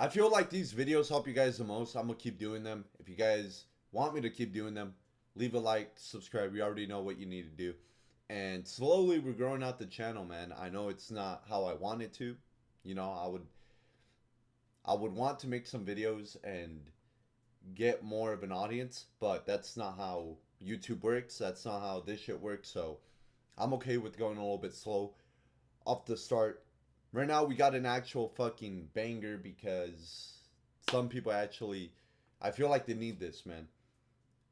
I feel like these videos help you guys the most. I'm gonna keep doing them. If you guys want me to keep doing them, leave a like, subscribe. You already know what you need to do. And slowly we're growing out the channel, man. I know it's not how I want it to. You know, I would want to make some videos and get more of an audience, but that's not how YouTube works. That's not how this shit works. So I'm okay with going a little bit slow off the start. Right now we got an actual fucking banger because some people actually I feel like they need this, man.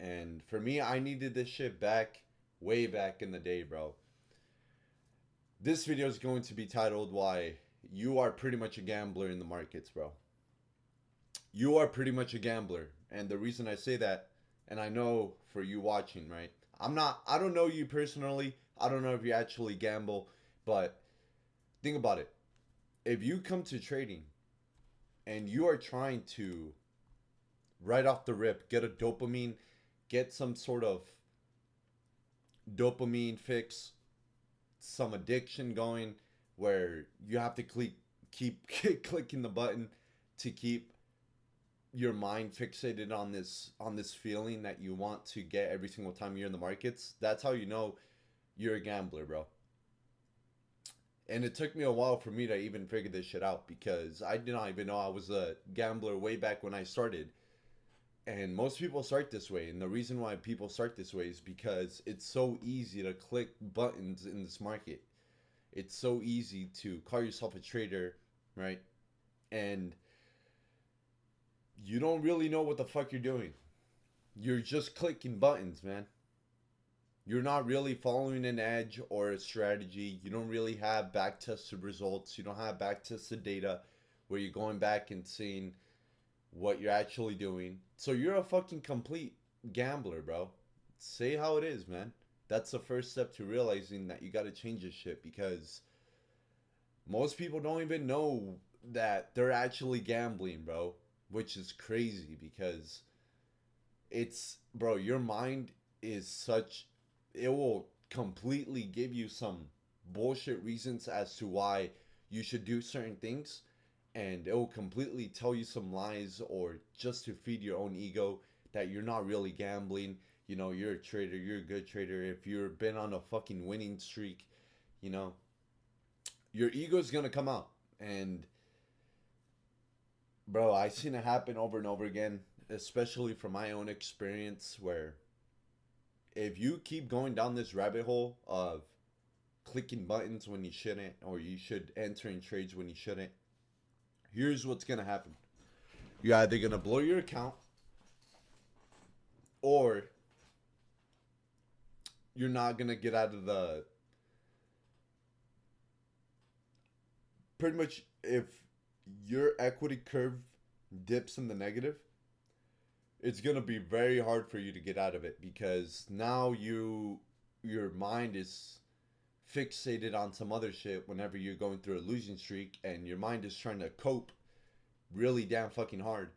And for me, I needed this shit back way back in the day, bro. This video is going to be titled Why You Are Pretty Much a Gambler in the Markets, bro. You are pretty much a gambler. And the reason I say that, and I know for you watching, right? I don't know you personally. I don't know if you actually gamble, but think about it. If you come to trading and you are trying to right off the rip get a dopamine, get some sort of dopamine fix, some addiction going where you have to keep clicking the button to keep your mind fixated on this feeling that you want to get every single time you're in the markets. That's how you know you're a gambler, bro. And it took me a while for me to even figure this shit out because I did not even know I was a gambler way back when I started. And most people start this way. And the reason why people start this way is because it's so easy to click buttons in this market. It's so easy to call yourself a trader, right? And you don't really know what the fuck you're doing. You're just clicking buttons, man. You're not really following an edge or a strategy. You don't really have back tested results. You don't have back tested data where you're going back and seeing what you're actually doing. So you're a fucking complete gambler, bro. Say how it is, man. That's the first step to realizing that you got to change this shit because most people don't even know that they're actually gambling, bro, which is crazy because bro, your mind is such, it will completely give you some bullshit reasons as to why you should do certain things, and it will completely tell you some lies or just to feed your own ego that you're not really gambling. You know, you're a trader, you're a good trader. If you've been on a fucking winning streak, you know, your ego's gonna come out. And bro, I've seen it happen over and over again, especially from my own experience, where if you keep going down this rabbit hole of clicking buttons when you shouldn't, or you should enter in trades when you shouldn't, here's what's gonna happen. You're either gonna blow your account, or you're not gonna get out of the. Pretty much, if your equity curve dips in the negative, it's gonna be very hard for you to get out of it because now your mind is fixated on some other shit whenever you're going through a losing streak and your mind is trying to cope really damn fucking hard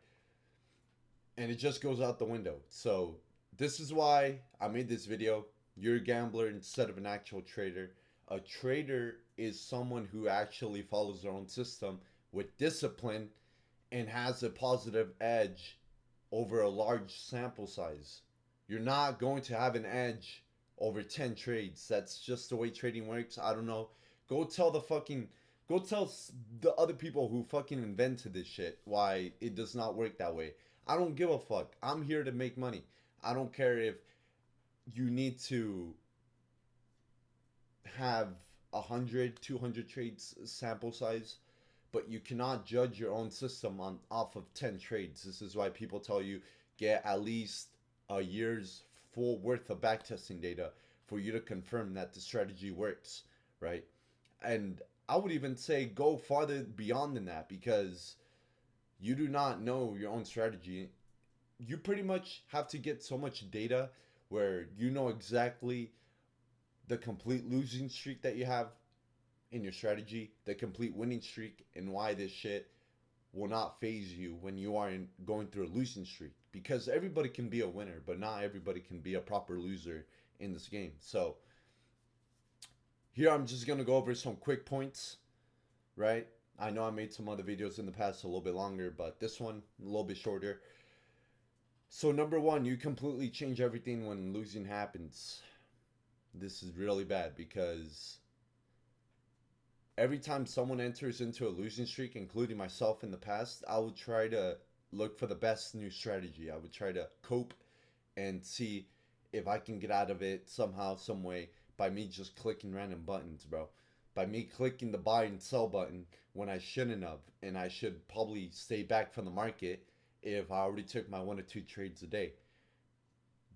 and it just goes out the window. So this is why I made this video. You're a gambler instead of an actual trader. A trader is someone who actually follows their own system with discipline and has a positive edge over a large sample size. You're not going to have an edge over 10 trades. That's just the way trading works. I don't know. Go tell the fucking go tell the other people who fucking invented this shit why it does not work that way. I don't give a fuck. I'm here to make money. I don't care if you need to have 100, 200 trades sample size, but you cannot judge your own system on off of 10 trades. This is why people tell you get at least a year's full worth of backtesting data for you to confirm that the strategy works, right? And I would even say go farther beyond than that because you do not know your own strategy. You pretty much have to get so much data where you know exactly the complete losing streak that you have in your strategy, the complete winning streak, and why this shit will not phase you when you are going through a losing streak. Because everybody can be a winner, but not everybody can be a proper loser in this game. So here I'm just gonna go over some quick points, right? I know I made some other videos in the past a little bit longer, but this one a little bit shorter. So number one, you completely change everything when losing happens. This is really bad because every time someone enters into a losing streak, including myself in the past, I would try to look for the best new strategy. I would try to cope and see if I can get out of it somehow, some way by me just clicking random buttons, bro. By me clicking the buy and sell button when I shouldn't have, and I should probably stay back from the market if I already took my 1 or 2 trades a day.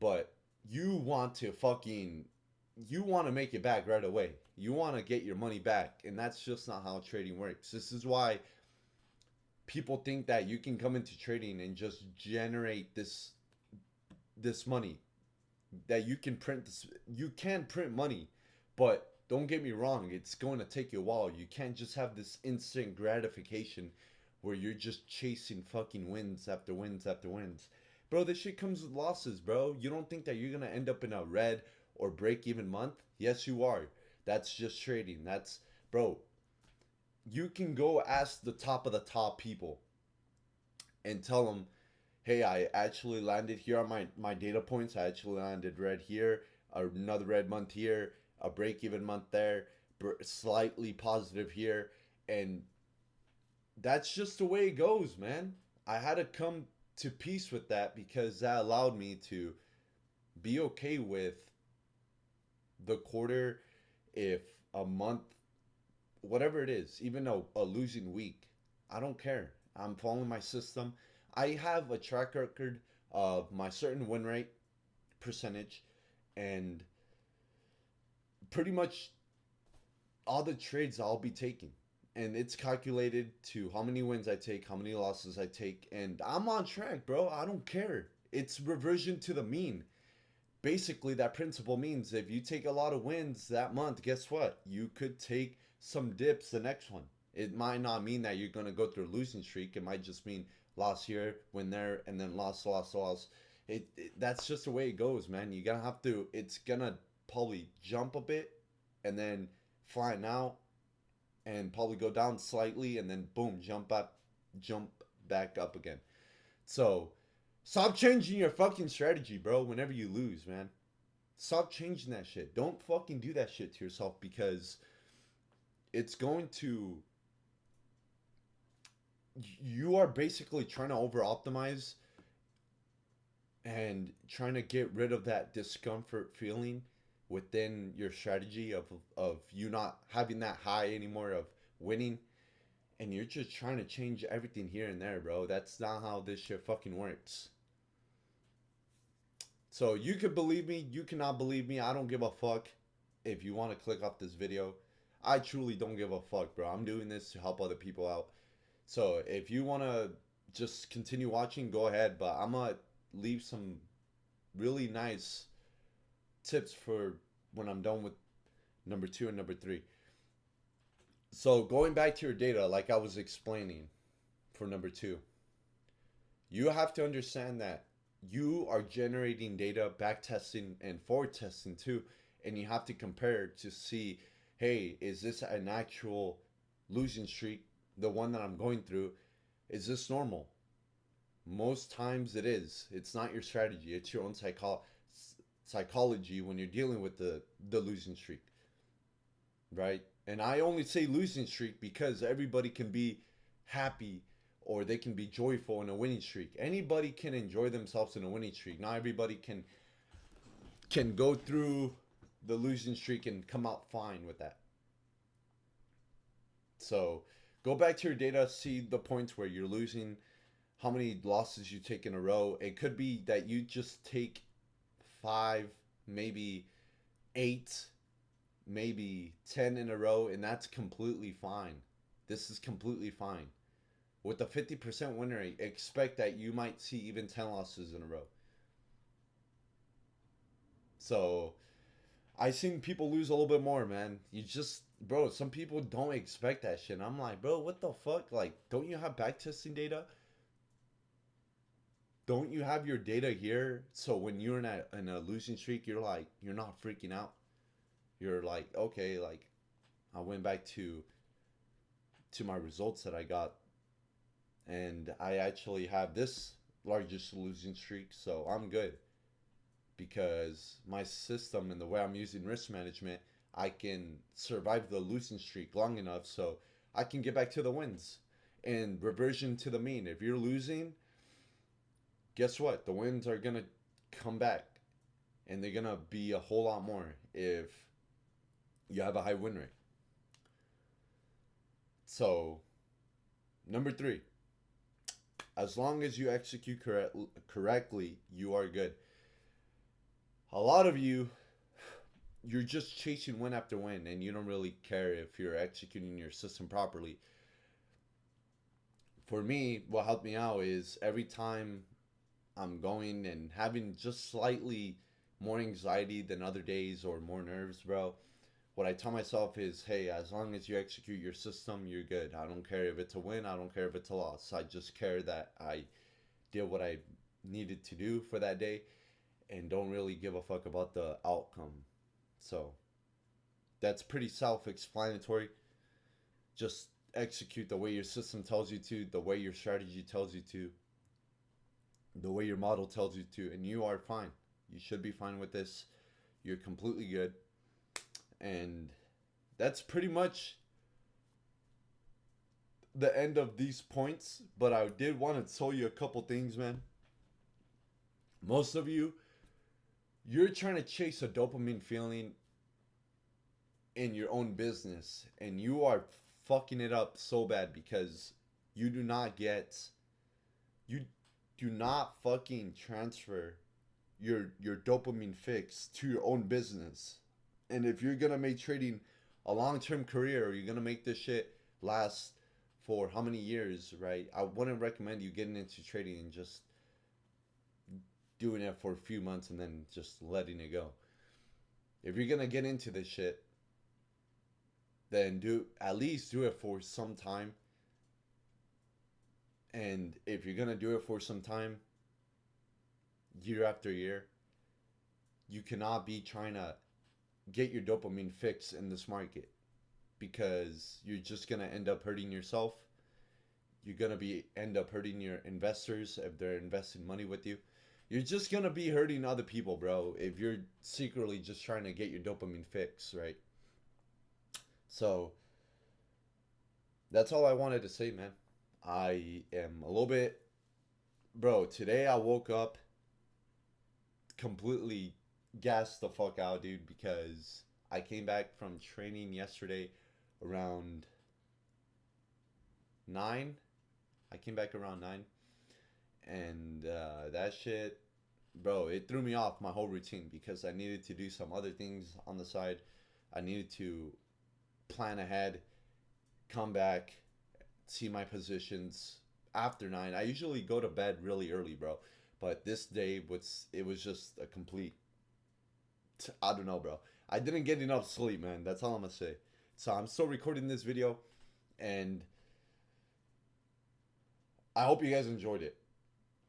But you want to fucking you want to make it back right away. You want to get your money back, and that's just not how trading works. This is why people think that you can come into trading and just generate this money, that you can print this, you can print money, but don't get me wrong, it's going to take you a while. You can't just have this instant gratification where you're just chasing fucking wins after wins after wins. Bro, this shit comes with losses, bro. You don't think that you're going to end up in a red or break even month? Yes, you are. That's just trading. That's, bro, you can go ask the top of the top people and tell them, hey, I actually landed here on my data points. I actually landed red here, another red month here, a break even month there, slightly positive here. And that's just the way it goes, man. I had to come to peace with that because that allowed me to be okay with the quarter, if a month, whatever it is, even a losing week. I don't care. I'm following my system. I have a track record of my certain win rate percentage, and pretty much all the trades I'll be taking. And it's calculated to how many wins I take, how many losses I take, and I'm on track, bro. I don't care. It's reversion to the mean. Basically, that principle means if you take a lot of wins that month, guess what? You could take some dips the next one. It might not mean that you're going to go through a losing streak. It might just mean loss here, win there, and then loss, loss, loss. That's just the way it goes, man. You gotta have to. It's gonna probably jump a bit, and then flatten out, and probably go down slightly, and then boom, jump back up again. So stop changing your fucking strategy, bro. Whenever you lose, man, stop changing that shit. Don't fucking do that shit to yourself because it's going to. You are basically trying to over optimize and trying to get rid of that discomfort feeling within your strategy of you not having that high anymore of winning, and you're just trying to change everything here and there, bro. That's not how this shit fucking works. So you could believe me, you cannot believe me. I don't give a fuck if you want to click off this video. I truly don't give a fuck, bro. I'm doing this to help other people out. So if you want to just continue watching, go ahead. But I'm going to leave some really nice tips for when I'm done with number 2 and number 3. So going back to your data, like I was explaining for number 2, you have to understand that you are generating data, back testing, and forward testing too. And you have to compare to see, hey, is this an actual losing streak, the one that I'm going through? Is this normal? Most times it is. It's not your strategy, it's your own psychology when you're dealing with the losing streak, right? And I only say losing streak because everybody can be happy or they can be joyful in a winning streak. Anybody can enjoy themselves in a winning streak. Not everybody can go through the losing streak and come out fine with that. So go back to your data, see the points where you're losing, how many losses you take in a row. It could be that you just take 5, maybe 8, maybe 10 in a row, and that's completely fine. This is completely fine. With a 50% win rate, expect that you might see even 10 losses in a row. So I seen people lose a little bit more, man. You just, bro, some people don't expect that shit. I'm like, bro, what the fuck? Like, don't you have back testing data? Don't you have your data here? So when you're in a losing streak, you're like, you're not freaking out. You're like, okay, like I went back to my results that I got. And I actually have this largest losing streak, so I'm good because my system and the way I'm using risk management, I can survive the losing streak long enough so I can get back to the wins and reversion to the mean. If you're losing, guess what? The wins are gonna come back and they're gonna be a whole lot more if you have a high win rate. So, number three, as long as you execute correctly, you are good. A lot of you, you're just chasing win after win and you don't really care if you're executing your system properly. For me, what helped me out is every time I'm going and having just slightly more anxiety than other days or more nerves, bro, what I tell myself is, hey, as long as you execute your system, you're good. I don't care if it's a win, I don't care if it's a loss. I just care that I did what I needed to do for that day and don't really give a fuck about the outcome. So that's pretty self explanatory. Just execute the way your system tells you to, the way your strategy tells you to, the way your model tells you to, and you are fine. You should be fine with this. You're completely good. And that's pretty much the end of these points. But I did want to tell you a couple things, man. Most of you, you're trying to chase a dopamine feeling in your own business, and you are fucking it up so bad because you do not get, you do not fucking transfer your dopamine fix to your own business. And if you're gonna make trading a long-term career, or you're gonna make this shit last for how many years, right? I wouldn't recommend you getting into trading and just doing it for a few months and then just letting it go. If you're gonna get into this shit, then at least do it for some time. And if you're gonna do it for some time, year after year, you cannot be trying to get your dopamine fix in this market because you're just gonna end up hurting yourself. You're gonna be end up hurting your investors if they're investing money with you. You're just gonna be hurting other people, bro, if you're secretly just trying to get your dopamine fix, right? So that's all I wanted to say, man. I am a little bit, bro. Today I woke up completely gassed the fuck out, dude, because I came back from training yesterday around 9. I came back around 9. And that shit, bro, it threw me off my whole routine because I needed to do some other things on the side. I needed to plan ahead, come back, see my positions after 9. I usually go to bed really early, bro. But this day was just a complete, I don't know, bro. I didn't get enough sleep, man. That's all I'm gonna say. So I'm still recording this video, and I hope you guys enjoyed it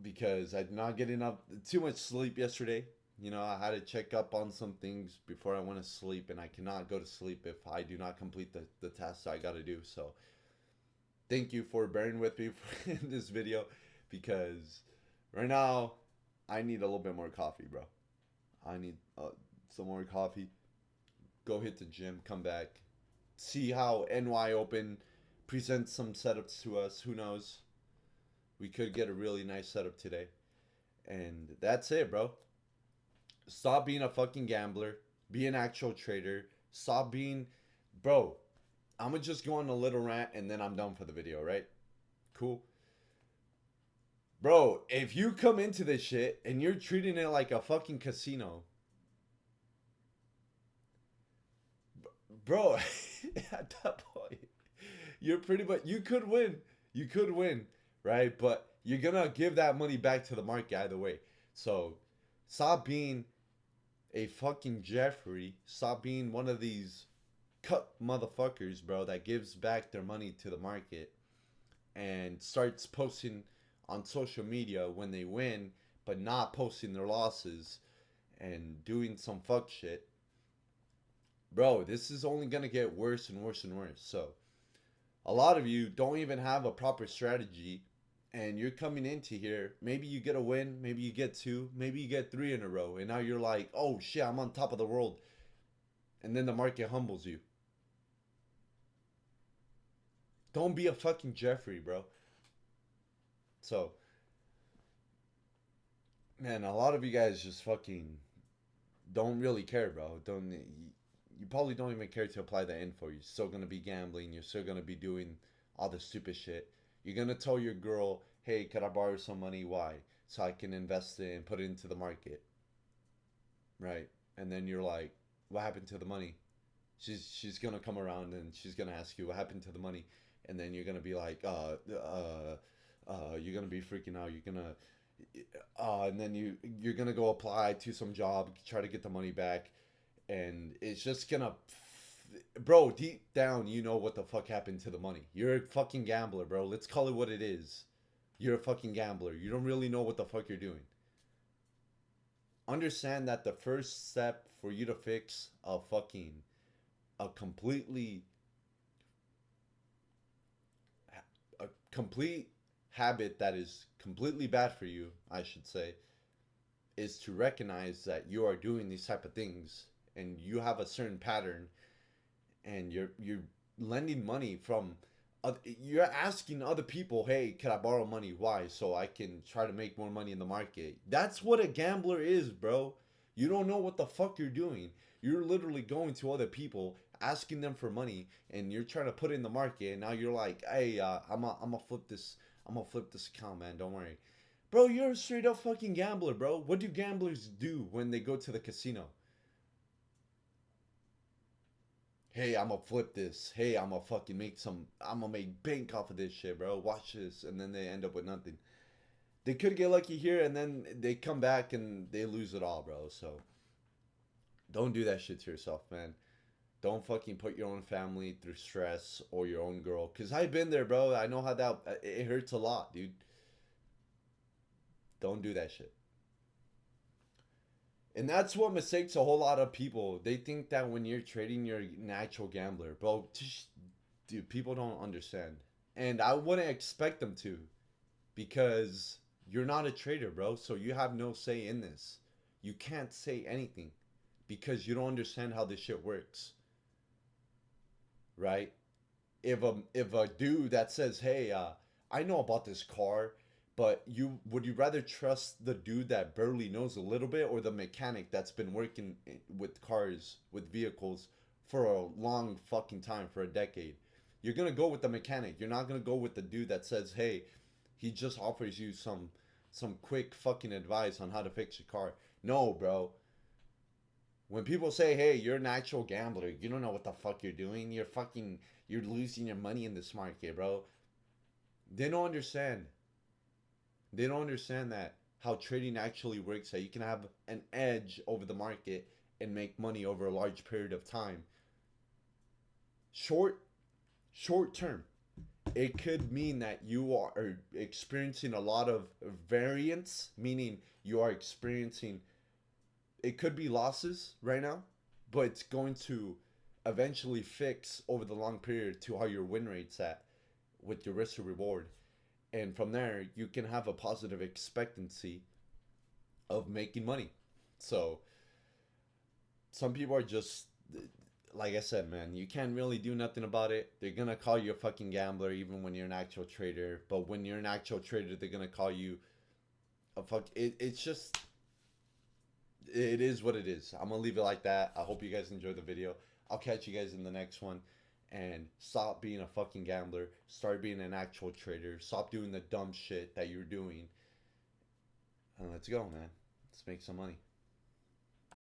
because I did not get enough too much sleep yesterday. You know, I had to check up on some things before I went to sleep, and I cannot go to sleep if I do not complete the tasks I gotta do. So thank you for bearing with me in this video because right now I need a little bit more coffee, bro. I need some more coffee. Go hit the gym, come back, see how NY Open presents some setups to us. Who knows? We could get a really nice setup today. And that's it, bro. Stop being a fucking gambler. Be an actual trader. Stop being, bro. I'm gonna just go on a little rant and then I'm done for the video, right? Cool. Bro, if you come into this shit and you're treating it like a fucking casino, bro, at that point, you're pretty much, you could win. You could win, right? But you're gonna give that money back to the market either way. So stop being a fucking Jeffrey. Stop being one of these cut motherfuckers, bro, that gives back their money to the market and starts posting on social media when they win, but not posting their losses and doing some fuck shit. Bro, this is only gonna get worse and worse and worse. So A lot of you don't even have a proper strategy, and you're coming into here. Maybe you get a win, maybe you get two, maybe you get three in a row, and now you're like, oh shit, I'm on top of the world. And then the market humbles you. Don't be a fucking Jeffrey, bro. So, man, a lot of you guys just fucking don't really care, bro. Don't you probably don't even care to apply the info. You're still gonna be gambling. You're still gonna be doing all the stupid shit. You're gonna tell your girl, "Hey, could I borrow some money? Why? So I can invest it and put it into the market, right?" And then you're like, "What happened to the money?" She's gonna come around and she's gonna ask you, "What happened to the money?" And then you're gonna be like, you're gonna be freaking out. You're gonna and then you're gonna go apply to some job, try to get the money back, and it's just gonna, bro. Deep down, you know what the fuck happened to the money. You're a fucking gambler, bro. Let's call it what it is. You're a fucking gambler. You don't really know what the fuck you're doing. Understand that the first step for you to fix a completely a complete habit that is completely bad for you, I should say, is to recognize that you are doing these type of things and you have a certain pattern, and you're lending money from you're asking other people, "Hey, can I borrow money? Why? So I can try to make more money in the market." That's what a gambler is, bro. You don't know what the fuck you're doing. You're literally going to other people, asking them for money, and you're trying to put it in the market, and now you're like, "Hey, I'm gonna flip this. I'm gonna flip this account, man. Don't worry." Bro, you're a straight up fucking gambler, bro. What do gamblers do when they go to the casino? "Hey, I'm gonna flip this. Hey, I'm gonna fucking make some. I'm gonna make bank off of this shit, bro. Watch this." And then they end up with nothing. They could get lucky here, and then they come back and they lose it all, bro. So don't do that shit to yourself, man. Don't fucking put your own family through stress or your own girl. Cause I've been there, bro. I know how that it hurts a lot, dude. Don't do that shit. And that's what mistakes a whole lot of people. They think that when you're trading, you're a natural gambler, bro. Dude, people don't understand, and I wouldn't expect them to, because you're not a trader, bro. So you have no say in this. You can't say anything because you don't understand how this shit works, right? If a dude that says, "Hey, I know about this car," but you rather trust the dude that barely knows a little bit, or the mechanic that's been working with cars, with vehicles, for a long fucking time, for a decade? You're gonna go with the mechanic. You're not gonna go with the dude that says, "Hey," he just offers you some quick fucking advice on how to fix your car. No, bro. When people say, "Hey, you're an actual gambler. You don't know what the fuck you're doing. You're losing your money in this market, bro." They don't understand. They don't understand that how trading actually works. That you can have an edge over the market and make money over a large period of time. Short short term, it could mean that you are experiencing a lot of variance, meaning you are experiencing, it could be losses right now, but it's going to eventually fix over the long period to how your win rate's at with your risk to reward. And from there, you can have a positive expectancy of making money. So some people are just, like I said, man, you can't really do nothing about it. They're gonna call you a fucking gambler even when you're an actual trader. But when you're an actual trader, they're gonna call you a fuck. It's just, it is what it is. I'm gonna leave it like that. I hope you guys enjoyed the video. I'll catch you guys in the next one. And stop being a fucking gambler. Start being an actual trader. Stop doing the dumb shit that you're doing. And let's go, man. Let's make some money.